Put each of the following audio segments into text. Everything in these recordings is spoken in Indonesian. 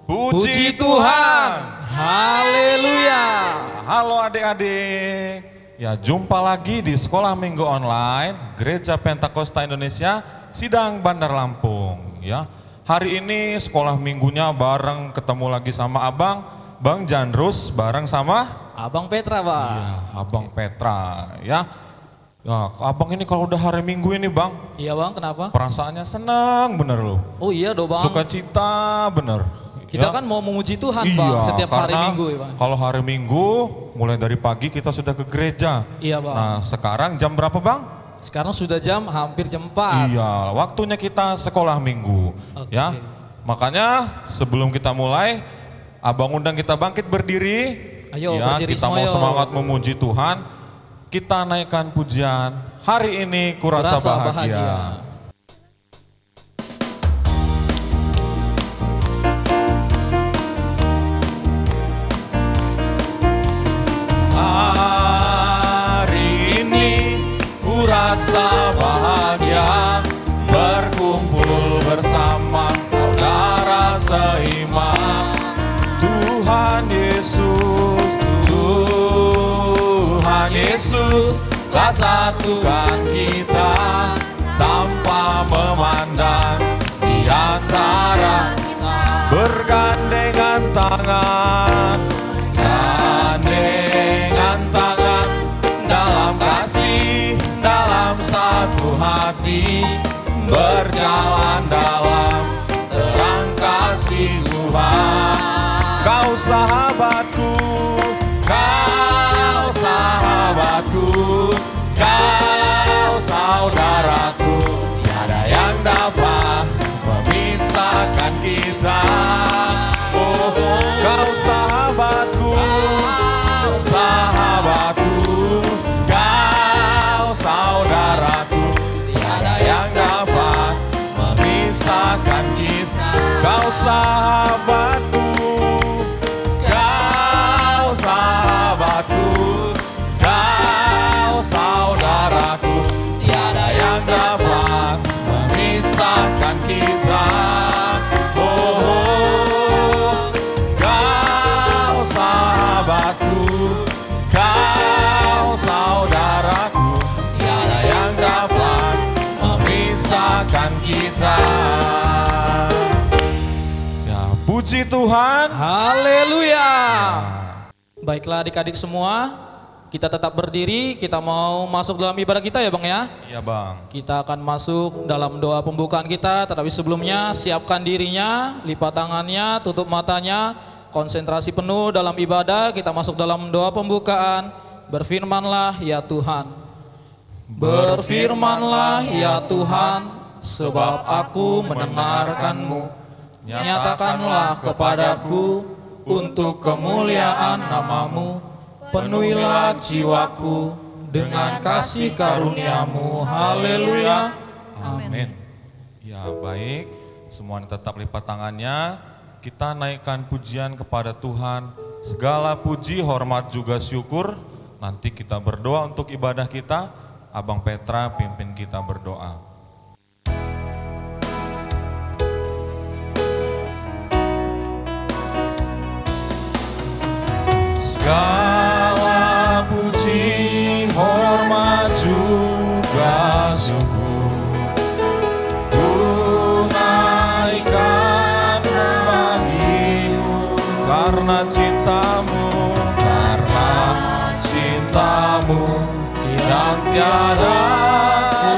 Puji Tuhan. Haleluya. Halo adik-adik. Ya, jumpa lagi di Sekolah Minggu Online Gereja Pentakosta Indonesia Sidang Bandar Lampung. Ya, hari ini sekolah minggunya bareng ketemu lagi sama Bang Jandrus bareng sama Abang Petra, Pak. Iya, Abang Petra. Ya, Abang ini kalau udah hari Minggu ini, Bang. Iya, Bang. Kenapa? Perasaannya senang bener loh. Oh iya, Bang. Sukacita bener. Kita kan mau memuji Tuhan, iya, Bang, setiap hari karena Minggu ya, Bang. Kalau hari Minggu, mulai dari pagi kita sudah ke gereja. Iya, Bang. Nah, sekarang jam berapa, Bang? Sekarang sudah hampir jam 4. Iya, waktunya kita sekolah Minggu. Oke. Ya, makanya sebelum kita mulai, Abang undang kita bangkit berdiri. Ayo, ya, berdiri kita semua, mau yuk. semangat memuji Tuhan. Kita naikkan pujian. Hari ini kurasa bahagia. Rasa bahagia berkumpul bersama saudara seiman. Tuhan Yesus telah satukan kita tanpa memandang di antara kita, bergandengan tangan, gandengan tangan dalam kasih, dalam satu hati, berjalan dalam terang kasih Tuhan. Kau sahabatku, kau sahabatku, kau saudaraku, tiada yang dapat memisahkan kita. Oh, kau sahabatku, sahabatku, kau saudaraku, tiada yang dapat memisahkan kita. Kau sahabatku, kau sahabatku, kau saudaraku, tiada yang dapat memisahkan kita. Oh, kau sahabatku, kau saudaraku, tiada yang dapat memisahkan kita. Ya, puji Tuhan. Haleluya. Baiklah adik-adik semua, kita tetap berdiri, kita mau masuk dalam ibadah kita ya, Bang ya. Iya, Bang. Kita akan masuk dalam doa pembukaan kita, tetapi sebelumnya siapkan dirinya, lipat tangannya, tutup matanya, konsentrasi penuh dalam ibadah. Kita masuk dalam doa pembukaan. Berfirmanlah ya Tuhan, berfirmanlah ya Tuhan, sebab aku mendengarkan-Mu. Nyatakanlah kepadaku untuk kemuliaan nama-Mu. Penuhilah jiwaku dengan kasih karunia-Mu. Haleluya. Amin. Ya, baik. Semuanya tetap lipat tangannya. Kita naikkan pujian kepada Tuhan. Segala puji, hormat juga syukur. Nanti kita berdoa untuk ibadah kita. Abang Petra pimpin kita berdoa. Segala puji, hormat juga syukur ku naikkan bagimu, karena cintamu yang tiada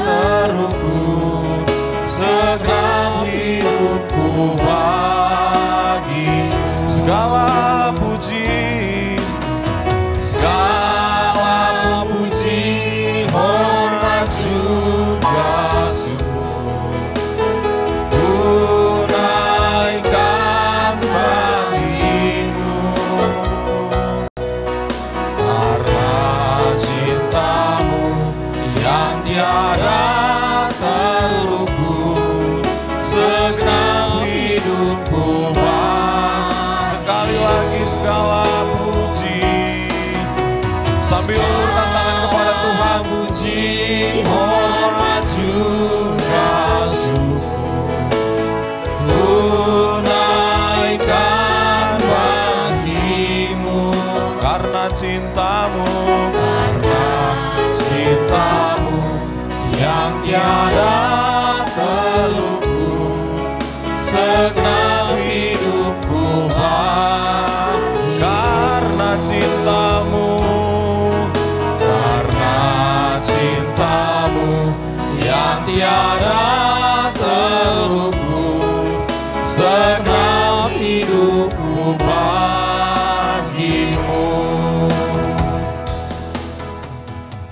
terukur, segenap hidupku bagi. Segala puji, hormat juga syukur ku naikkan bagimu, karena cintamu yang tiada terukur, segenap hidupku bagi. Sekali lagi segala puji, sambil ulurkan tangan kepada Tuhan.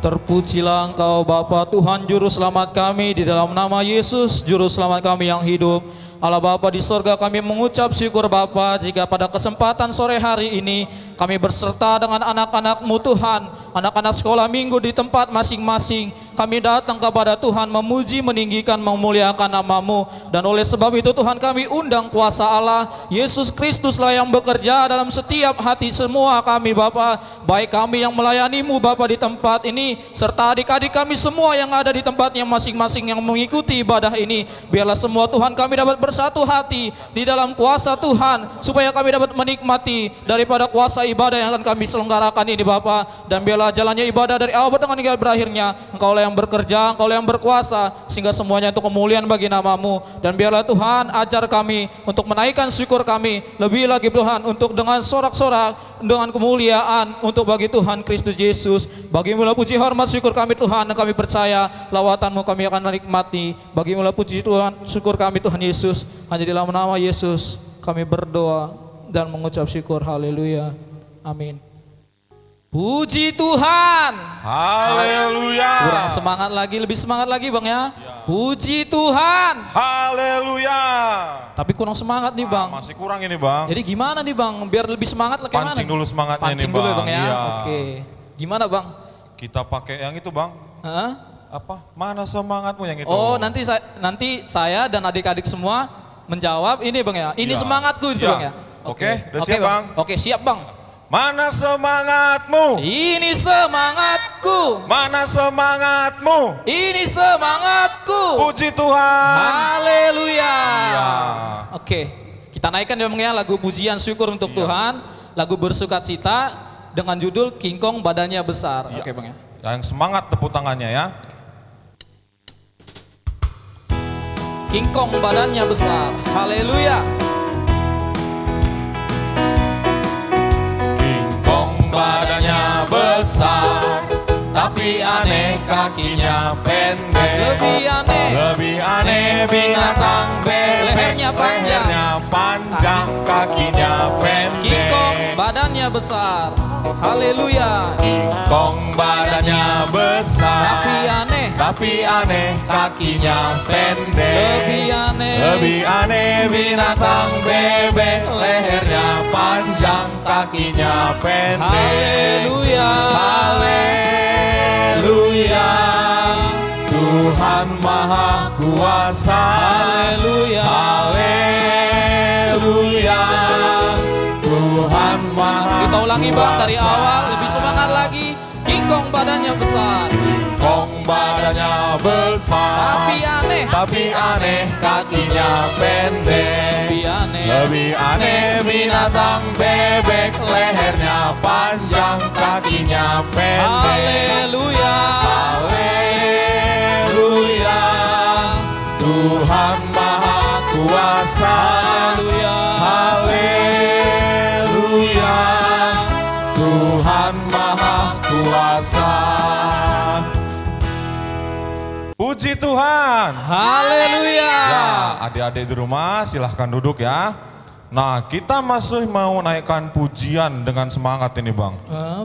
Terpujilah Engkau Bapa Tuhan Juru Selamat kami, di dalam nama Yesus Juru Selamat kami yang hidup. Allah Bapa di sorga, kami mengucap syukur Bapa jika pada kesempatan sore hari ini kami berserta dengan anak-anak-Mu Tuhan, anak-anak sekolah minggu di tempat masing-masing. Kami datang kepada Tuhan memuji, meninggikan, memuliakan nama-Mu. Dan oleh sebab itu Tuhan, kami undang kuasa Allah Yesus Kristuslah yang bekerja dalam setiap hati semua kami Bapa, baik kami yang melayani-Mu Bapa di tempat ini, serta adik-adik kami semua yang ada di tempatnya masing-masing yang mengikuti ibadah ini. Biarlah semua Tuhan kami dapat bersatu hati di dalam kuasa Tuhan, supaya kami dapat menikmati daripada kuasa ibadah yang akan kami selenggarakan ini Bapa. Dan biarlah jalannya ibadah dari awal dengan hingga berakhirnya Engkaulah yang bekerja, Engkaulah yang berkuasa, sehingga semuanya untuk kemuliaan bagi nama-Mu. Dan biarlah Tuhan ajar kami untuk menaikkan syukur kami lebih lagi Tuhan, untuk dengan sorak-sorak, dengan kemuliaan untuk bagi Tuhan Kristus Yesus. Bagi-Mu puji hormat syukur kami Tuhan, dan kami percaya lawatan-Mu kami akan menikmati. Bagi-Mu puji Tuhan syukur kami Tuhan Yesus. Hanya di dalam nama Yesus kami berdoa dan mengucap syukur. Haleluya. Amin. Puji Tuhan. Haleluya. Kurang semangat lagi, lebih semangat lagi Bang ya. Puji Tuhan. Haleluya. Tapi kurang semangat nih Bang. Masih kurang ini Bang. Jadi gimana nih Bang, biar lebih semangat lah kayak mana? Pancing dulu semangatnya Pancing nih dulu Bang. Bang ya. Iya. Oke. Gimana Bang? Kita pakai yang itu Bang. Hah? Apa? Mana semangatmu yang itu? Oh, nanti saya dan adik-adik semua menjawab ini Bang ya. Ini Iya. semangatku itu Iya. Bang ya. Oke, udah siap Bang? Oke, siap Bang. Mana semangatmu? Ini semangatku. Mana semangatmu? Ini semangatku. Puji Tuhan. Haleluya. Iya. Oke, kita naikkan ya Bang ya lagu pujian syukur untuk Tuhan, lagu bersukacita dengan judul King Kong badannya besar. Iya. Oke Bang ya. Yang semangat tepuk tangannya ya. King Kong badannya besar. Haleluya. King Kong badannya besar, tapi aneh kakinya pendek. Lebih aneh binatang bebek. Lehernya panjang, kakinya pendek. King Kong badannya besar. Haleluya. King Kong badannya besar, tapi aneh kakinya pendek. Lebih aneh binatang bebek. Lehernya panjang, kakinya pendek. Haleluya. Haleluya. Tuhan Maha Kuasa. Haleluya. Haleluya. Tuhan Maha Kita ulangi Bang dari Kuasa. awal, lebih semangat lagi. King Kong badannya besar, Kong badannya besar, tapi aneh kakinya pendek. Lebih aneh binatang bebek. Lehernya panjang, kakinya pendek. Haleluya. Haleluya. Tuhan Maha Kuasa. Haleluya. Haleluya. Tuhan Maha Kuasa. Puji Tuhan. Haleluya. Ya, adik-adik di rumah silahkan duduk ya. Nah, kita masih mau naikkan pujian dengan semangat ini Bang.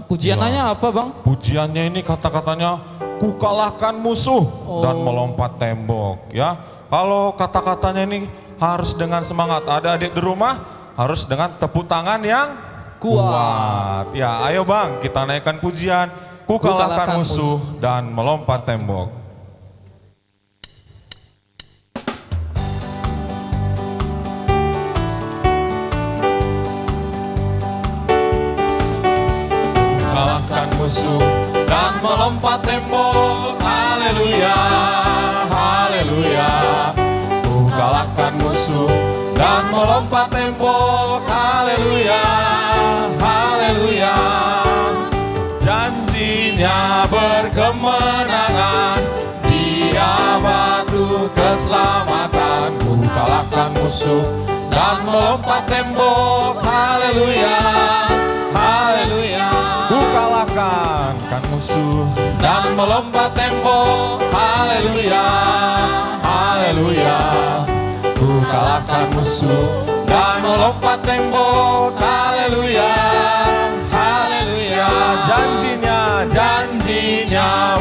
Pujiannya apa Bang? Pujiannya ini kata-katanya, ku kalahkan musuh dan melompat tembok ya. Kalau kata-katanya ini harus dengan semangat. Adik-adik di rumah harus dengan tepuk tangan yang kuat. Ya, ayo Bang, kita naikkan pujian, ku kalahkan musuh dan melompat tembok. Kalahkan musuh dan melompat tembok. Haleluya, haleluya. Ku kalahkan musuh dan melompat tembok. Haleluya, haleluya. Janjinya berkemenangan, Dia batu keselamatan. Ku kalahkan musuh dan melompat tembok. Haleluya, haleluya. Ku kalahkan musuh dan melompat tembok. Haleluya, haleluya. Ku kalahkan musuh dan melompat tembok. Haleluya, haleluya. Janjinya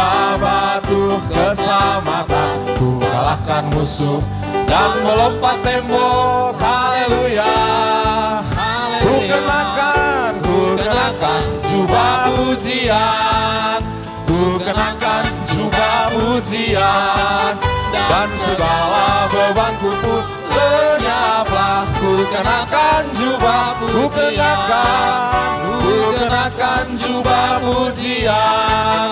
Dia batu keselamatan, ku kalahkan musuh dan melompat tembok. Haleluya. Ku kenakan jubah pujian, ku kenakan jubah pujian, dan segala bebanku pun lenyaplah. Ku kenakan jubah pujian, ku kenakan jubah pujian,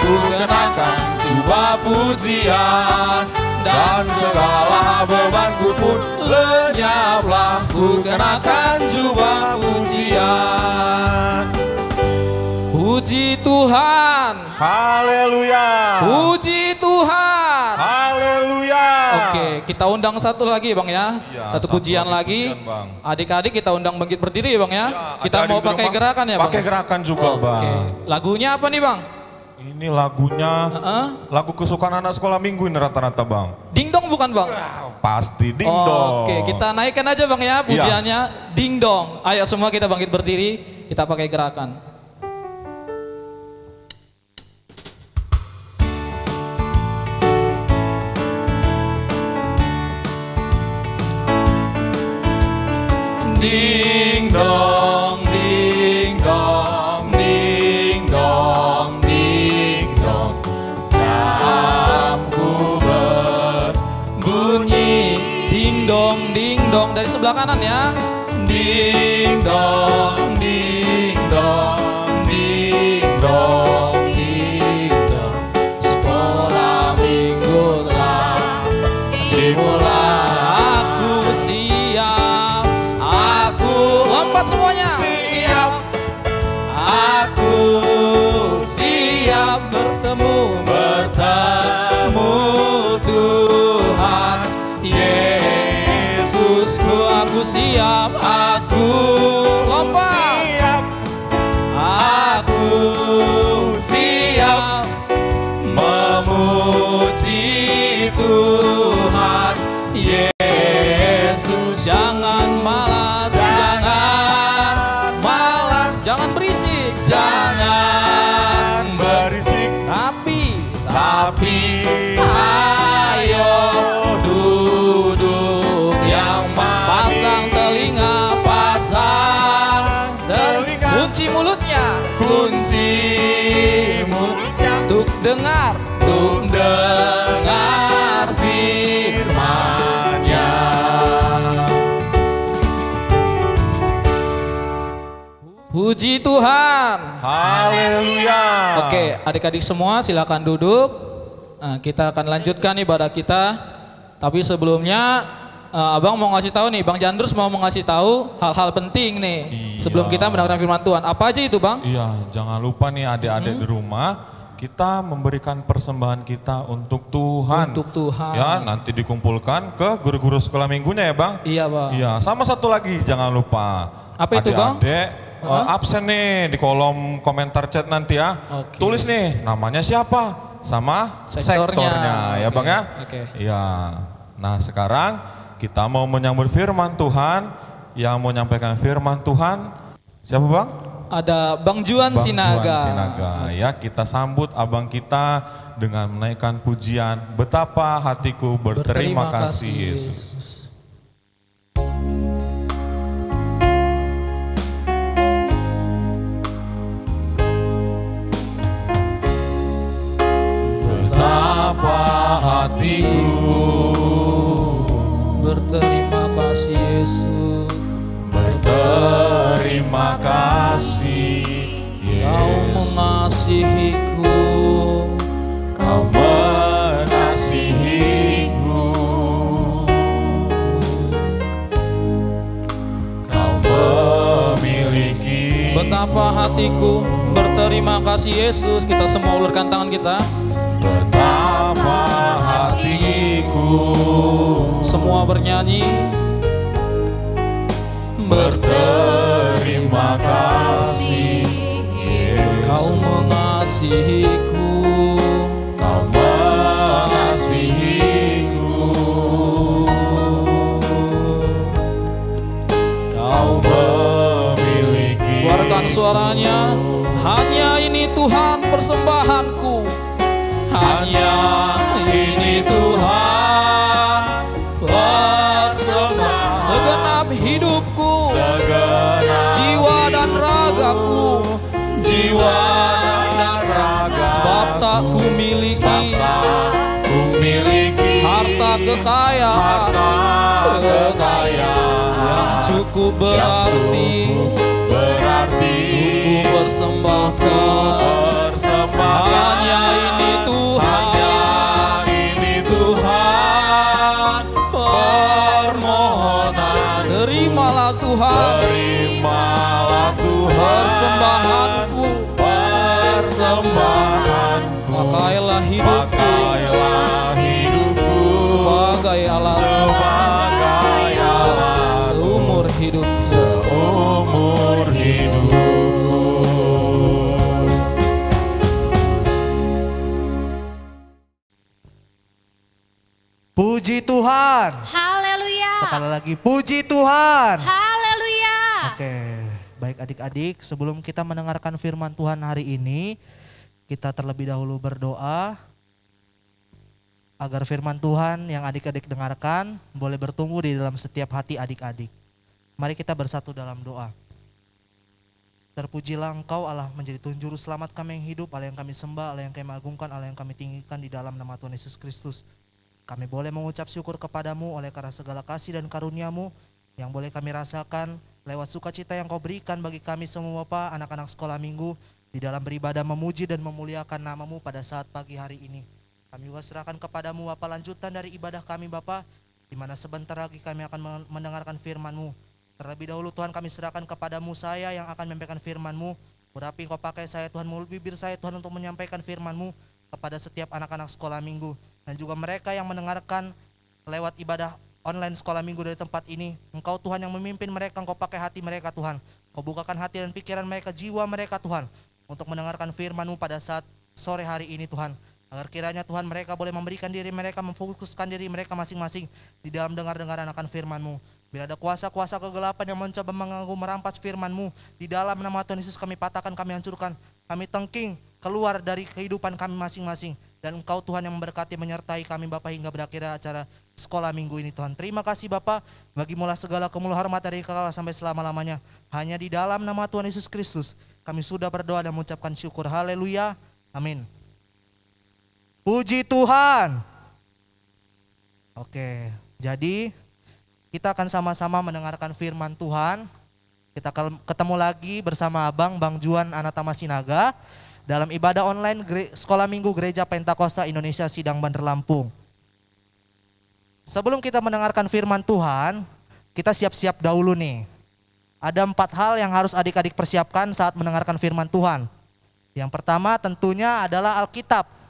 ku kenakan jubah pujian, dan segala bebanku pun lenyaplah. Ku kenakan jubah pujian. Puji Tuhan. Haleluya. Puji Tuhan. Haleluya. Oke, kita undang satu lagi Bang ya. Iya, satu pujian lagi. Bang. Adik-adik kita undang bangkit berdiri ya Bang ya. Ya, Kita adik-adik mau di pakai rumah gerakan ya Bang. Pakai gerakan juga Bang. Oke. Lagunya apa nih Bang? Ini lagunya lagu kesukaan anak sekolah minggu ini rata-rata Bang. Ding dong bukan Bang? Pasti ding dong. Oke, kita naikkan aja Bang ya pujiannya. Ding dong. Ayo semua kita bangkit berdiri, kita pakai gerakan. Ding dong, ding dong, ding dong, ding dong, jamku berbunyi. Ding dong dari sebelah kanan ya. Ding dong, ding dong, ding dong, ding dong, sekolah minggu telah dimulai. Aku siap, aku lompat semuanya. Siap, aku siap Bertemu Tuhan Yesusku. aku siap, Aku lompat. siap, aku siap memuji Tuhan Yesus. Jangan malas, Jangan malas, jangan berisik, jangan berisik, tapi ayo duduk yang pasang manis. telinga, Pasang telinga, kunci mulutnya kunci mulutnya untuk dengar. firman-Nya. Puji Tuhan. Haleluya. Oke, adik-adik semua silakan duduk. Nah, kita akan lanjutkan ibadah kita. Tapi sebelumnya Abang mau ngasih tahu nih, Bang Jandrus mau ngasih tahu hal-hal penting nih. Iya. Sebelum kita mendengarkan firman Tuhan. Apa aja itu Bang? Iya, jangan lupa nih adik-adik di rumah, kita memberikan persembahan kita untuk Tuhan. Untuk Tuhan. Ya, nanti dikumpulkan ke guru-guru sekolah minggunya ya Bang. Iya Bang. Iya, sama satu lagi jangan lupa. Apa itu, Bang? Adik-adik absen nih di kolom komentar chat nanti ya. Oke. Tulis nih namanya siapa sama sektornya ya Oke. Bang ya. Oke. Iya. Nah, sekarang kita mau menyambut firman Tuhan. Yang mau menyampaikan firman Tuhan siapa Bang? Ada Bang Juan Bang Sinaga. Juan Sinaga. Ya, kita sambut abang kita dengan menaikkan pujian. Betapa hatiku berterima kasih Yesus. Betapa hatiku Berterima kasih Yesus. berterima kasih Kau Yesus. mengasihiku. Kau mengasihiku, Kau memiliki. Betapa hatiku berterima kasih Yesus. Kita semua ulurkan tangan kita. Betapa hatiku Semua bernyanyi. berterima kasih Yesus. Kau mengasihiku. Kau mengasihiku, Kau memiliki. Keluarkan suaranya. Hanya ini Tuhan persembahanku. hanya ini Tuhan. Persembah segenap hidupku, jiwa dan ragaku, sebab tak ku miliki harta kekayaan yang cukup berarti ku persembahkan. Hanya ini Tuhan, permohonan. Terimalah Tuhan persembahanku, pakailah hidupku sebagai alat seumur hidup. Puji Tuhan. Haleluya. Sekali lagi puji Tuhan. Haleluya. Oke, baik adik-adik, sebelum kita mendengarkan firman Tuhan hari ini, kita terlebih dahulu berdoa agar firman Tuhan yang adik-adik dengarkan boleh bertumbuh di dalam setiap hati adik-adik. Mari kita bersatu dalam doa. Terpujilah Engkau Allah menjadi Tuhan Juru Selamat kami yang hidup, Allah yang kami sembah, Allah yang kami agungkan, Allah yang kami tinggikan di dalam nama Tuhan Yesus Kristus. Kami boleh mengucap syukur kepadamu oleh karena segala kasih dan karunia-Mu yang boleh kami rasakan lewat sukacita yang Kau berikan bagi kami semua Bapa, anak-anak sekolah minggu, di dalam beribadah memuji dan memuliakan nama-Mu pada saat pagi hari ini. Kami juga serahkan kepadamu Bapa lanjutan dari ibadah kami Bapa, di mana sebentar lagi kami akan mendengarkan firman-Mu. Terlebih dahulu Tuhan kami serahkan kepadamu saya yang akan menyampaikan firman-Mu. Urapi Engkau pakai saya Tuhan, mulut bibir saya Tuhan untuk menyampaikan firman-Mu kepada setiap anak-anak sekolah minggu. Dan juga mereka yang mendengarkan lewat ibadah online sekolah minggu dari tempat ini. Engkau Tuhan yang memimpin mereka, Engkau pakai hati mereka Tuhan. Engkau bukakan hati dan pikiran mereka, jiwa mereka Tuhan, untuk mendengarkan firman-Mu pada saat sore hari ini Tuhan. Agar kiranya Tuhan mereka boleh memberikan diri mereka, memfokuskan diri mereka masing-masing di dalam dengar-dengaran akan firman-Mu. Bila ada kuasa-kuasa kegelapan yang mencoba mengganggu merampas firman-Mu, di dalam nama Tuhan Yesus kami patahkan, kami hancurkan, kami tengking keluar dari kehidupan kami masing-masing. Dan Engkau Tuhan yang memberkati menyertai kami Bapa hingga berakhir acara sekolah minggu ini Tuhan. Terima kasih Bapa, bagimu segala kemuliaan hormat dari kekal sampai selama-lamanya. Hanya di dalam nama Tuhan Yesus Kristus kami sudah berdoa dan mengucapkan syukur. Haleluya, amin. Puji Tuhan. Oke, jadi kita akan sama-sama mendengarkan firman Tuhan. Kita ketemu lagi bersama Bang Juan Anatama Sinaga dalam ibadah online Sekolah Minggu Gereja Pentakosta Indonesia Sidang Bandar Lampung. Sebelum kita mendengarkan firman Tuhan, kita siap-siap dahulu nih. Ada 4 hal yang harus adik-adik persiapkan saat mendengarkan firman Tuhan. Yang pertama tentunya adalah Alkitab.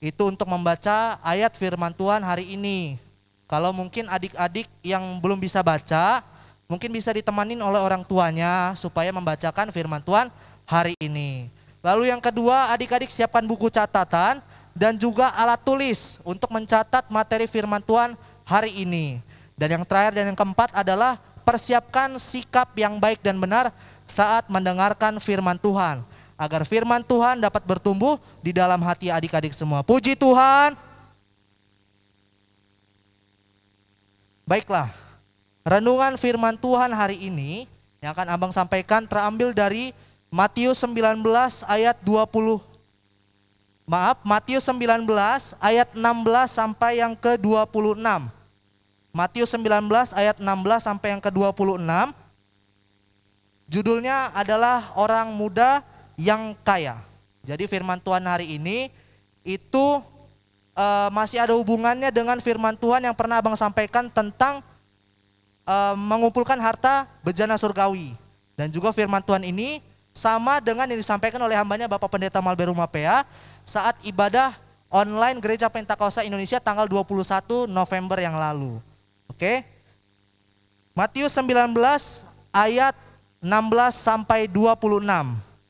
Itu untuk membaca ayat firman Tuhan hari ini. Kalau mungkin adik-adik yang belum bisa baca, mungkin bisa ditemanin oleh orang tuanya supaya membacakan firman Tuhan hari ini. Lalu yang kedua, adik-adik siapkan buku catatan dan juga alat tulis untuk mencatat materi firman Tuhan hari ini. Dan yang terakhir dan yang keempat adalah persiapkan sikap yang baik dan benar saat mendengarkan firman Tuhan. Agar firman Tuhan dapat bertumbuh di dalam hati adik-adik semua. Puji Tuhan. Baiklah, renungan firman Tuhan hari ini yang akan Abang sampaikan terambil dari Matius 19 ayat 16 sampai yang ke-26. Matius 19 ayat 16 sampai yang ke-26. Judulnya adalah orang muda yang kaya. Jadi firman Tuhan hari ini itu masih ada hubungannya dengan firman Tuhan yang pernah Abang sampaikan tentang mengumpulkan harta bejana surgawi. Dan juga firman Tuhan ini sama dengan yang disampaikan oleh hambanya Bapak Pendeta Malberu Mapea saat ibadah online Gereja Pentakosta Indonesia tanggal 21 November yang lalu. Oke. Matius 19 ayat 16 sampai 26.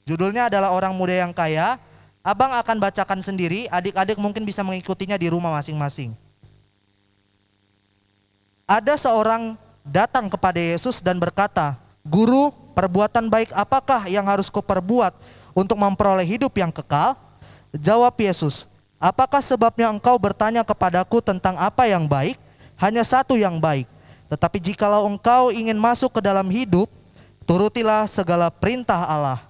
Judulnya adalah orang muda yang kaya. Abang akan bacakan sendiri, adik-adik mungkin bisa mengikutinya di rumah masing-masing. Ada seorang datang kepada Yesus dan berkata, "Guru, perbuatan baik apakah yang harus kuperbuat untuk memperoleh hidup yang kekal?" Jawab Yesus, Apakah sebabnya engkau bertanya kepadaku tentang apa yang baik? Hanya satu yang baik. Tetapi jikalau engkau ingin masuk ke dalam hidup, turutilah segala perintah Allah.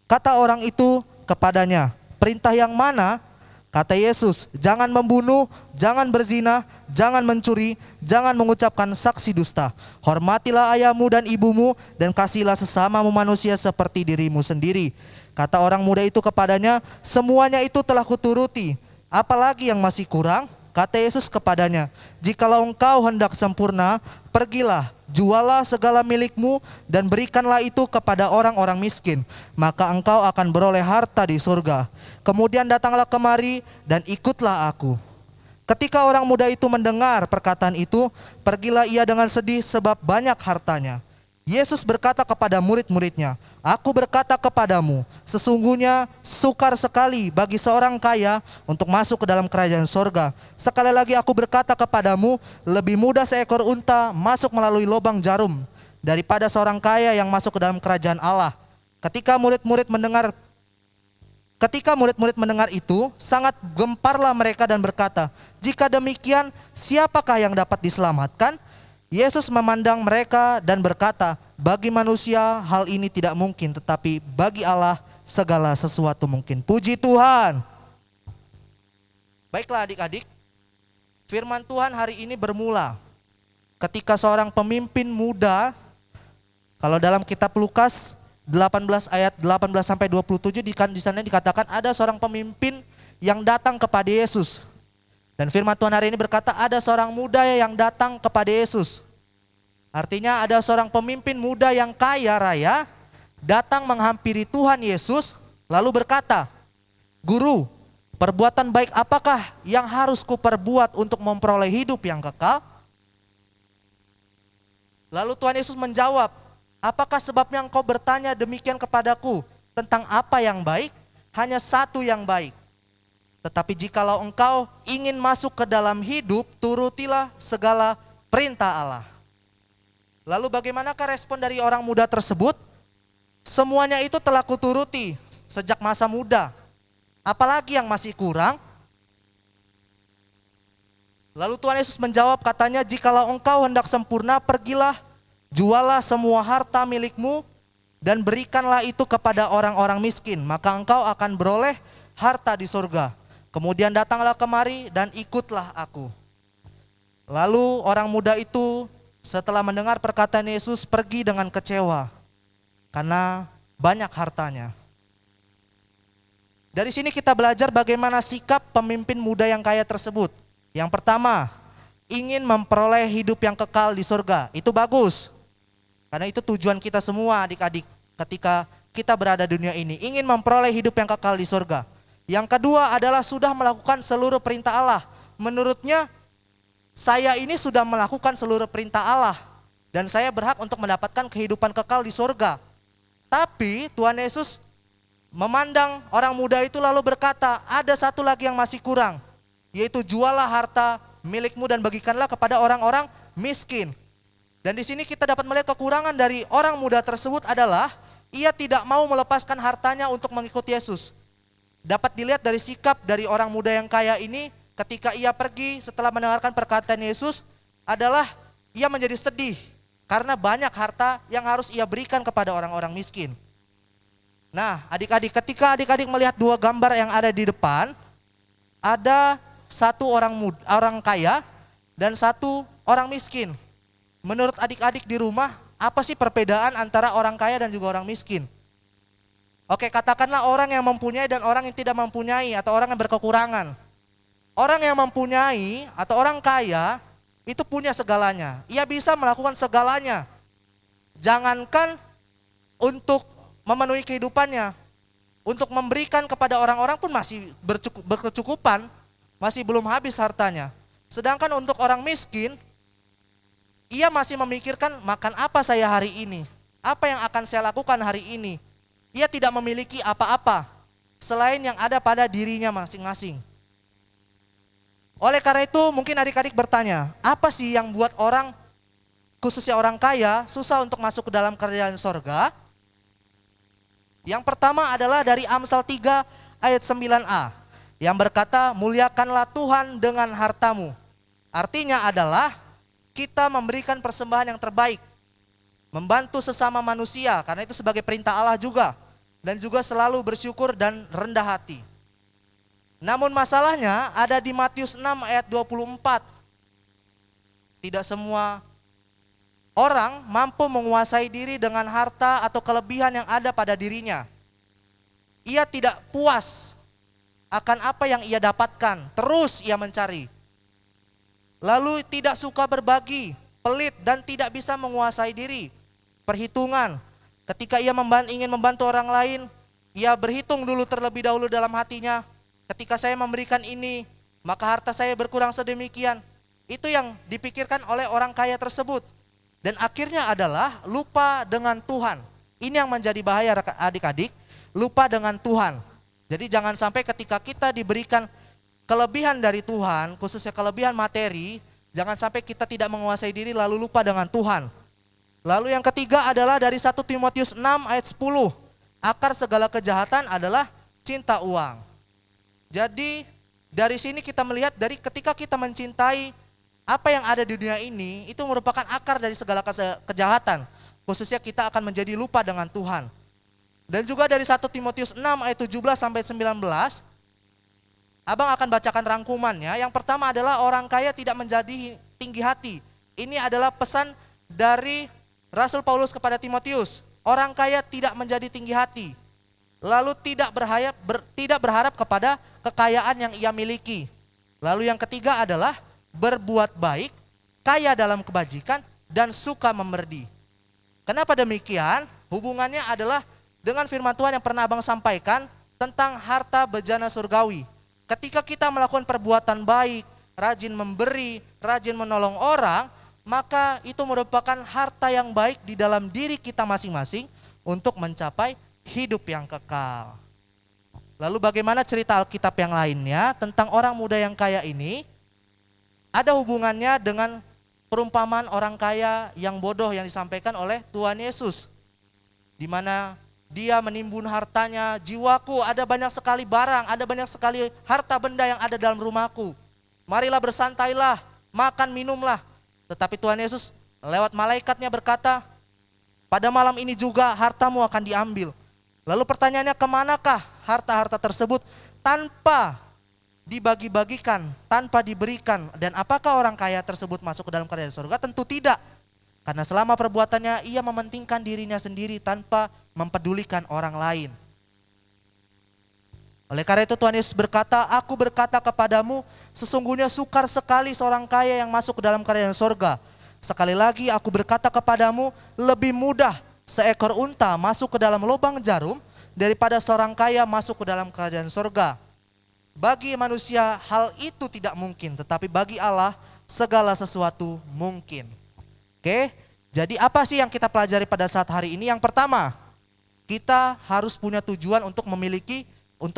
Kata orang itu kepadanya, perintah yang mana? Kata Yesus, jangan membunuh, jangan berzina, jangan mencuri, jangan mengucapkan saksi dusta. Hormatilah ayahmu dan ibumu, dan kasihilah sesamamu manusia seperti dirimu sendiri. Kata orang muda itu kepadanya, semuanya itu telah kuturuti. Apalagi yang masih kurang? Kata Yesus kepadanya, jikalau engkau hendak sempurna, pergilah, jualah segala milikmu dan berikanlah itu kepada orang-orang miskin, maka engkau akan beroleh harta di surga. Kemudian datanglah kemari dan ikutlah aku. Ketika orang muda itu mendengar perkataan itu, pergilah ia dengan sedih sebab banyak hartanya. Yesus berkata kepada murid-muridnya, aku berkata kepadamu, sesungguhnya sukar sekali bagi seorang kaya untuk masuk ke dalam kerajaan sorga. Sekali lagi aku berkata kepadamu, lebih mudah seekor unta masuk melalui lubang jarum daripada seorang kaya yang masuk ke dalam kerajaan Allah. Ketika murid-murid mendengar itu, sangat gemparlah mereka dan berkata, jika demikian, siapakah yang dapat diselamatkan? Yesus memandang mereka dan berkata, bagi manusia hal ini tidak mungkin, tetapi bagi Allah segala sesuatu mungkin. Puji Tuhan. Baiklah adik-adik, firman Tuhan hari ini bermula ketika seorang pemimpin muda, kalau dalam kitab Lukas 18 ayat 18 sampai 27 di sana dikatakan ada seorang pemimpin yang datang kepada Yesus. Dan firman Tuhan hari ini berkata ada seorang muda yang datang kepada Yesus. Artinya ada seorang pemimpin muda yang kaya raya datang menghampiri Tuhan Yesus lalu berkata, Guru, perbuatan baik apakah yang harus kuperbuat untuk memperoleh hidup yang kekal? Lalu Tuhan Yesus menjawab, apakah sebabnya engkau bertanya demikian kepadaku tentang apa yang baik? Hanya satu yang baik. Tetapi jikalau engkau ingin masuk ke dalam hidup, turutilah segala perintah Allah. Lalu bagaimanakah respon dari orang muda tersebut? Semuanya itu telah kuturuti sejak masa muda. Apalagi yang masih kurang? Lalu Tuhan Yesus menjawab katanya, jikalau engkau hendak sempurna, pergilah, jualah semua harta milikmu dan berikanlah itu kepada orang-orang miskin, maka engkau akan beroleh harta di surga. Kemudian datanglah kemari dan ikutlah aku. Lalu orang muda itu setelah mendengar perkataan Yesus pergi dengan kecewa karena banyak hartanya. Dari sini kita belajar bagaimana sikap pemimpin muda yang kaya tersebut. Yang pertama, ingin memperoleh hidup yang kekal di surga. Itu bagus. Karena itu tujuan kita semua adik-adik ketika kita berada di dunia ini. Ingin memperoleh hidup yang kekal di surga. Yang kedua adalah sudah melakukan seluruh perintah Allah. Menurutnya, saya ini sudah melakukan seluruh perintah Allah. Dan saya berhak untuk mendapatkan kehidupan kekal di surga. Tapi Tuhan Yesus memandang orang muda itu lalu berkata, ada satu lagi yang masih kurang. Yaitu jualah harta milikmu dan bagikanlah kepada orang-orang miskin. Dan di sini kita dapat melihat kekurangan dari orang muda tersebut adalah ia tidak mau melepaskan hartanya untuk mengikut Yesus. Dapat dilihat dari sikap dari orang muda yang kaya ini ketika ia pergi setelah mendengarkan perkataan Yesus adalah ia menjadi sedih karena banyak harta yang harus ia berikan kepada orang-orang miskin. Nah, adik-adik, ketika adik-adik melihat dua gambar yang ada di depan, ada satu orang kaya dan satu orang miskin. Menurut adik-adik di rumah, apa sih perbedaan antara orang kaya dan juga orang miskin? Oke, katakanlah orang yang mempunyai dan orang yang tidak mempunyai atau orang yang berkekurangan. Orang yang mempunyai atau orang kaya itu punya segalanya. Ia bisa melakukan segalanya. Jangankan untuk memenuhi kehidupannya, untuk memberikan kepada orang-orang pun masih berkecukupan, masih belum habis hartanya. Sedangkan untuk orang miskin, ia masih memikirkan makan apa saya hari ini, apa yang akan saya lakukan hari ini. Ia tidak memiliki apa-apa selain yang ada pada dirinya masing-masing. Oleh karena itu mungkin adik-adik bertanya, apa sih yang buat orang, khususnya orang kaya, susah untuk masuk ke dalam kerajaan sorga? Yang pertama adalah dari Amsal 3 ayat 9a, yang berkata, muliakanlah Tuhan dengan hartamu. Artinya adalah kita memberikan persembahan yang terbaik, membantu sesama manusia, karena itu sebagai perintah Allah juga. Dan juga selalu bersyukur dan rendah hati. Namun masalahnya ada di Matius 6 ayat 24. Tidak semua orang mampu menguasai diri dengan harta atau kelebihan yang ada pada dirinya. Ia tidak puas akan apa yang ia dapatkan, terus ia mencari. Lalu tidak suka berbagi, pelit dan tidak bisa menguasai diri. Perhitungan, ketika ia ingin membantu orang lain, ia berhitung dulu terlebih dahulu dalam hatinya. Ketika saya memberikan ini, maka harta saya berkurang sedemikian. Itu yang dipikirkan oleh orang kaya tersebut. Dan akhirnya adalah lupa dengan Tuhan. Ini yang menjadi bahaya adik-adik, lupa dengan Tuhan. Jadi jangan sampai ketika kita diberikan kelebihan dari Tuhan, khususnya kelebihan materi, jangan sampai kita tidak menguasai diri lalu lupa dengan Tuhan. Lalu yang ketiga adalah dari 1 Timotius 6 ayat 10. Akar segala kejahatan adalah cinta uang. Jadi dari sini kita melihat dari ketika kita mencintai apa yang ada di dunia ini, itu merupakan akar dari segala kejahatan. Khususnya kita akan menjadi lupa dengan Tuhan. Dan juga dari 1 Timotius 6 ayat 17 sampai 19, Abang akan bacakan rangkumannya. Yang pertama adalah orang kaya tidak menjadi tinggi hati. Ini adalah pesan dari Rasul Paulus kepada Timotius. Orang kaya tidak menjadi tinggi hati. Lalu tidak berharap kepada kekayaan yang ia miliki. Lalu yang ketiga adalah berbuat baik, kaya dalam kebajikan, dan suka memberi. Kenapa demikian? Hubungannya adalah dengan firman Tuhan yang pernah Abang sampaikan tentang harta bejana surgawi. Ketika kita melakukan perbuatan baik, rajin memberi, rajin menolong orang, maka itu merupakan harta yang baik di dalam diri kita masing-masing untuk mencapai hidup yang kekal. Lalu bagaimana cerita Alkitab yang lainnya tentang orang muda yang kaya ini? Ada hubungannya dengan perumpamaan orang kaya yang bodoh yang disampaikan oleh Tuhan Yesus. Di mana dia menimbun hartanya, jiwaku ada banyak sekali barang, ada banyak sekali harta benda yang ada dalam rumahku. Marilah bersantailah, makan minumlah. Tetapi Tuhan Yesus lewat malaikatnya berkata, pada malam ini juga hartamu akan diambil. Lalu pertanyaannya, kemanakah harta-harta tersebut tanpa dibagi-bagikan, tanpa diberikan? Dan apakah orang kaya tersebut masuk ke dalam kerajaan surga? Tentu tidak. Karena selama perbuatannya ia mementingkan dirinya sendiri tanpa mempedulikan orang lain. Oleh karena itu Tuhan Yesus berkata, aku berkata kepadamu, sesungguhnya sukar sekali seorang kaya yang masuk ke dalam kerajaan surga. Sekali lagi aku berkata kepadamu, lebih mudah seekor unta masuk ke dalam lubang jarum daripada seorang kaya masuk ke dalam kerajaan surga. Bagi manusia hal itu tidak mungkin, tetapi bagi Allah segala sesuatu mungkin. Oke, jadi apa sih yang kita pelajari pada saat hari ini? Yang pertama, kita harus punya tujuan untuk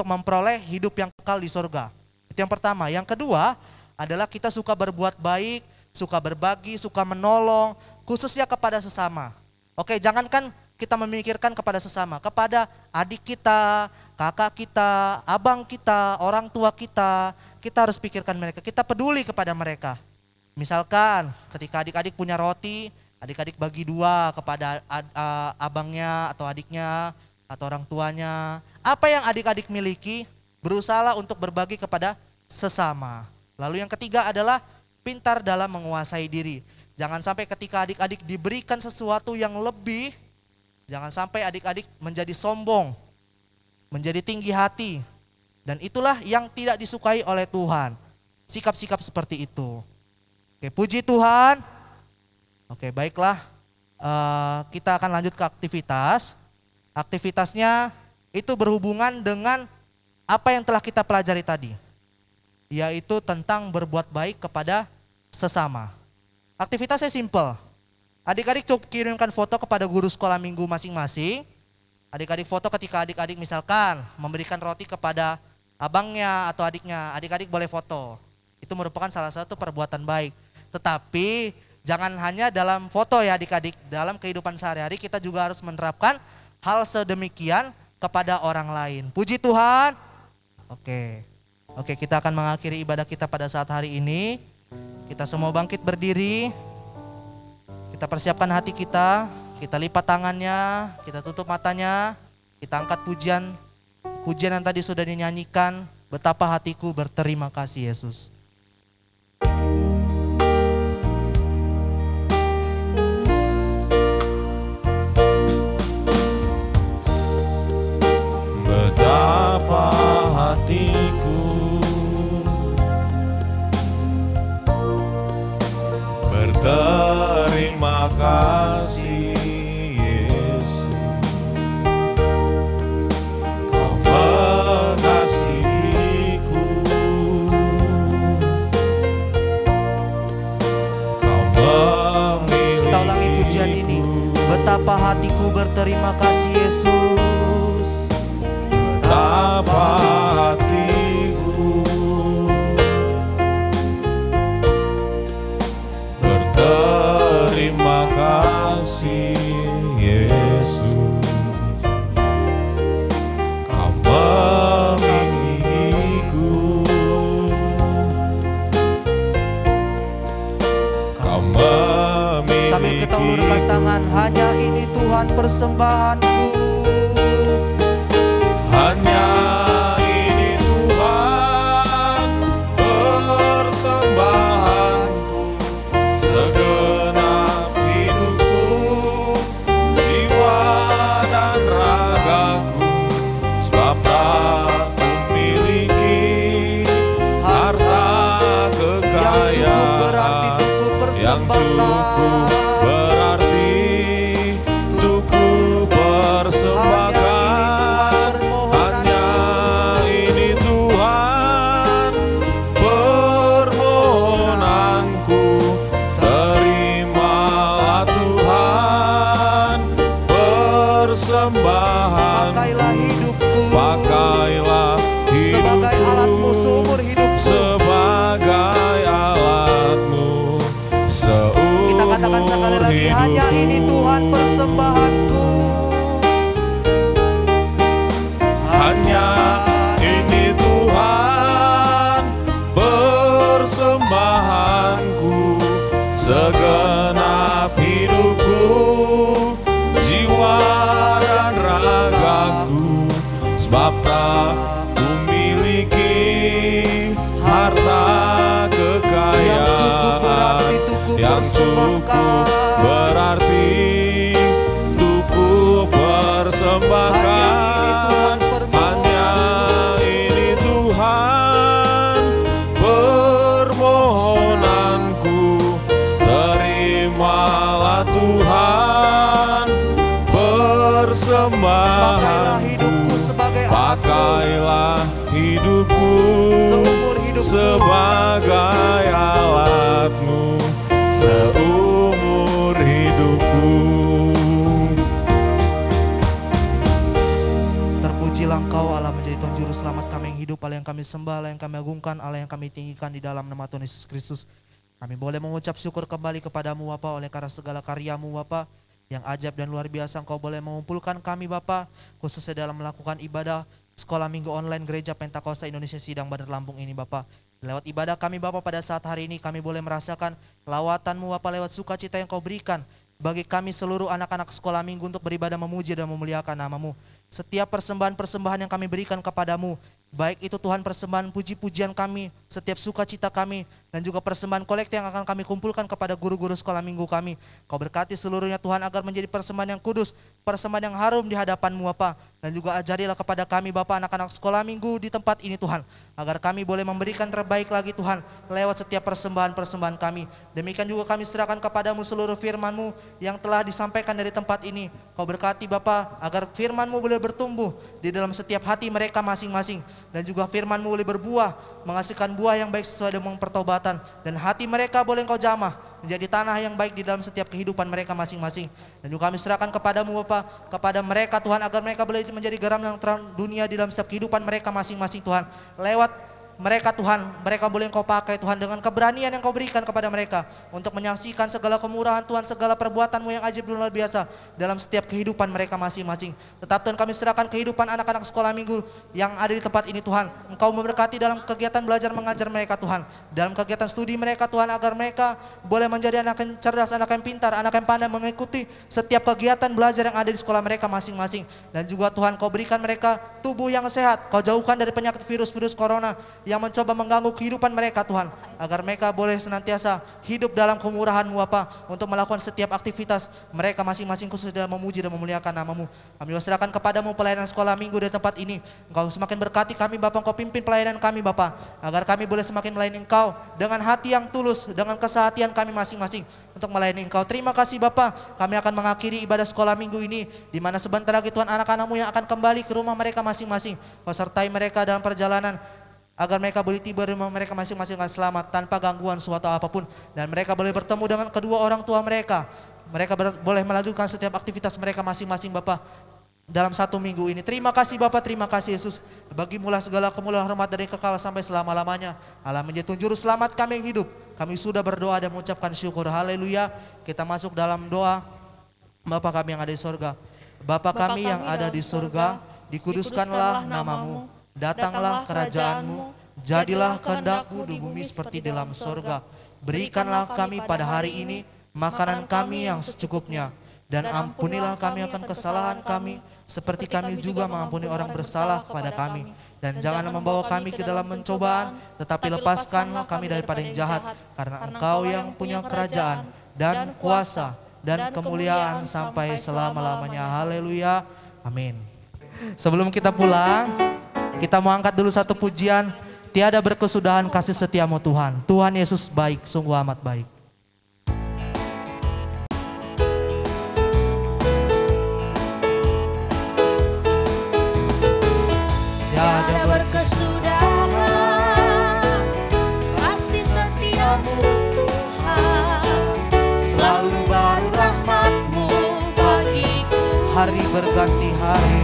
memperoleh hidup yang kekal di surga. Itu yang pertama. Yang kedua adalah kita suka berbuat baik, suka berbagi, suka menolong, khususnya kepada sesama. Oke, jangankan kita memikirkan kepada sesama, kepada adik kita, kakak kita, abang kita, orang tua kita harus pikirkan mereka, kita peduli kepada mereka. Misalkan ketika adik-adik punya roti, adik-adik bagi 2 kepada abangnya atau adiknya atau orang tuanya. Apa yang adik-adik miliki, berusahalah untuk berbagi kepada sesama. Lalu yang ketiga adalah pintar dalam menguasai diri. Jangan sampai ketika adik-adik diberikan sesuatu yang lebih, jangan sampai adik-adik menjadi sombong, menjadi tinggi hati. Dan itulah yang tidak disukai oleh Tuhan. Sikap-sikap seperti itu. Oke, puji Tuhan. Oke, baiklah. Kita akan lanjut ke aktivitas. Aktivitasnya itu berhubungan dengan apa yang telah kita pelajari tadi, yaitu tentang berbuat baik kepada sesama. Aktivitasnya simple. Adik-adik cukup kirimkan foto kepada guru sekolah minggu masing-masing. Adik-adik foto ketika adik-adik misalkan memberikan roti kepada abangnya atau adiknya. Adik-adik boleh foto. Itu merupakan salah satu perbuatan baik. Tetapi jangan hanya dalam foto ya adik-adik. Dalam kehidupan sehari-hari kita juga harus menerapkan hal sedemikian kepada orang lain. Puji Tuhan. Oke. Oke, kita akan mengakhiri ibadah kita pada saat hari ini. Kita semua bangkit berdiri. Kita persiapkan hati kita, kita lipat tangannya, kita tutup matanya, kita angkat pujian yang tadi sudah dinyanyikan. Betapa hatiku berterima kasih Yesus. Betapa hatiku berterima kasih Yesus, Kau mengasihiku, Kau memilikiku. Kita ulangi pujian ini. Betapa hatiku berterima kasih Yesus. Betapa hatiku berterima kasih Yesus, Kau mengasihiku, Kau memilikiku. Sambil kita ulurkan tangan, hanya ini Tuhan persembahanku. Hanya ini Tuhan persembahanku, segenap hidupku, jiwa dan ragaku, sebab tak kumiliki harta kekayaan yang cukup berarti untuk ku persembahkan. Pakailah hidupku, pakailah hidupku sebagai alatmu seumur hidupku. Sebagai alatmu seumur Kita katakan sekali lagi, hidupku. hanya ini Tuhan persembahanku. Hanya ini Tuhan persembahanku, segenap hidupku, jiwa dan ragaku, sebab tak kumiliki harta kekayaan yang cukup berarti untuk ku persembahkan. Hanya ini Tuhan permohonanku, terimalah Tuhan persembahanku. Pakailah hidupku sebagai alatmu, Pakailah hidupku seumur hidupku. Sebagai alatmu seumur hidupku. Terpujilah Engkau Allah menjadi Tuhan Juru Selamat kami yang hidup, Allah yang kami sembah, Allah yang kami agungkan, Allah yang kami tinggikan di dalam nama Tuhan Yesus Kristus. Kami boleh mengucap syukur kembali kepadamu Bapa, oleh karena segala karyamu Bapa yang ajaib dan luar biasa. Engkau boleh mengumpulkan kami Bapa, khususnya dalam melakukan ibadah sekolah minggu online Gereja Pentakosta Indonesia Sidang Bandar Lampung ini Bapa. Lewat ibadah kami Bapa pada saat hari ini kami boleh merasakan lawatanmu Bapa, lewat sukacita yang Kau berikan bagi kami seluruh anak-anak sekolah minggu untuk beribadah memuji dan memuliakan nama-Mu. Setiap persembahan-persembahan yang kami berikan kepadamu, baik itu Tuhan persembahan puji-pujian kami, setiap sukacita kami, dan juga persembahan kolektif yang akan kami kumpulkan kepada guru-guru sekolah minggu kami. Kau berkati seluruhnya Tuhan agar menjadi persembahan yang kudus, persembahan yang harum di hadapan-Mu Bapa. Dan juga ajarilah kepada kami Bapa anak-anak sekolah minggu di tempat ini Tuhan, agar kami boleh memberikan terbaik lagi Tuhan lewat setiap persembahan-persembahan kami. Demikian juga kami serahkan kepadamu seluruh firman-Mu yang telah disampaikan dari tempat ini. Kau berkati Bapa agar firman-Mu boleh bertumbuh di dalam setiap hati mereka masing-masing, dan juga firman-Mu boleh berbuah, menghasilkan buah yang baik sesuai dengan pertobatan, dan hati mereka boleh Engkau jamah menjadi tanah yang baik di dalam setiap kehidupan mereka masing-masing. Dan juga kami serahkan kepadamu Bapa, kepada mereka Tuhan, agar mereka boleh menjadi garam yang terang dunia di dalam setiap kehidupan mereka masing-masing Tuhan, lewat mereka Tuhan, mereka boleh Engkau pakai Tuhan dengan keberanian yang Kau berikan kepada mereka untuk menyaksikan segala kemurahan Tuhan, segala perbuatan-Mu yang ajaib dan luar biasa dalam setiap kehidupan mereka masing-masing. Tetap Tuhan kami serahkan kehidupan anak-anak sekolah minggu yang ada di tempat ini Tuhan. Engkau memberkati dalam kegiatan belajar mengajar mereka Tuhan, dalam kegiatan studi mereka Tuhan, agar mereka boleh menjadi anak yang cerdas, anak yang pintar, anak yang pandai mengikuti setiap kegiatan belajar yang ada di sekolah mereka masing-masing. Dan juga Tuhan Kau berikan mereka tubuh yang sehat, Kau jauhkan dari penyakit virus-virus corona yang mencoba mengganggu kehidupan mereka Tuhan, agar mereka boleh senantiasa hidup dalam kemurahan-Mu Bapa, untuk melakukan setiap aktivitas mereka masing-masing khusus dalam memuji dan memuliakan nama-Mu. Kami serahkan kepadamu pelayanan sekolah minggu di tempat ini. Engkau semakin berkati kami Bapa, Engkau pimpin pelayanan kami Bapa, agar kami boleh semakin melayani Engkau dengan hati yang tulus, dengan kesehatian kami masing-masing untuk melayani Engkau. Terima kasih Bapa, kami akan mengakhiri ibadah sekolah minggu ini, di mana sebentar lagi Tuhan anak-anak-Mu yang akan kembali ke rumah mereka masing-masing. Kau sertai mereka dalam perjalanan, agar mereka boleh tiba di rumah mereka masing-masing dengan selamat tanpa gangguan suatu apapun, dan mereka boleh bertemu dengan kedua orang tua mereka. Mereka boleh melanjutkan setiap aktivitas mereka masing-masing Bapa dalam satu minggu ini. Terima kasih Bapa, terima kasih Yesus. Bagimulah segala kemuliaan hormat dari kekal sampai selama-lamanya. Allah menjadi juru selamat kami yang hidup. Kami sudah berdoa dan mengucapkan syukur. Haleluya. Kita masuk dalam doa. Bapa kami yang ada di surga, Bapa kami yang ada di surga, dikuduskanlah nama-Mu. Datanglah kerajaan-Mu, jadilah kehendak-Mu di bumi seperti dalam surga. Berikanlah kami pada hari ini makanan kami yang secukupnya, dan ampunilah kami akan kesalahan kami, seperti kami juga mengampuni orang bersalah kepada kami. Dan jangan membawa kami ke dalam pencobaan, tetapi lepaskan kami daripada yang jahat, karena Engkau yang punya kerajaan dan kuasa dan kemuliaan sampai selama-lamanya. Haleluya, amin. Sebelum kita pulang, kita mau angkat dulu satu pujian. Tiada berkesudahan kasih setiamu Tuhan. Tuhan Yesus baik, sungguh amat baik. Tiada berkesudahan kasih setiamu Tuhan. Selalu baru rahmat-Mu bagiku. Hari berganti hari,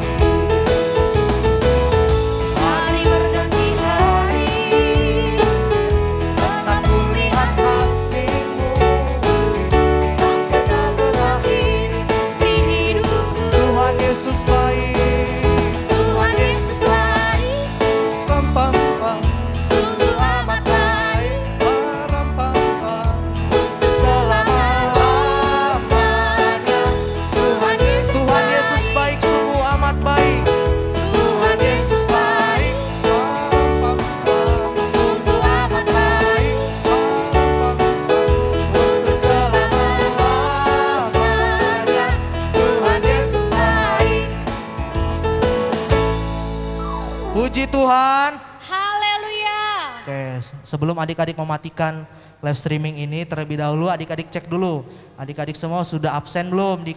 Tuhan. Haleluya. Oke, sebelum adik-adik mematikan live streaming ini, terlebih dahulu adik-adik cek dulu. Adik-adik semua sudah absen belum di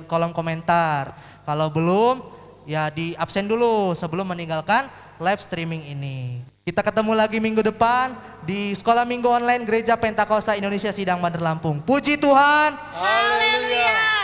kolom komentar? Kalau belum, ya di absen dulu sebelum meninggalkan live streaming ini. Kita ketemu lagi minggu depan di Sekolah Minggu Online Gereja Pentakosta Indonesia Sidang Bandar Lampung. Puji Tuhan. Haleluya.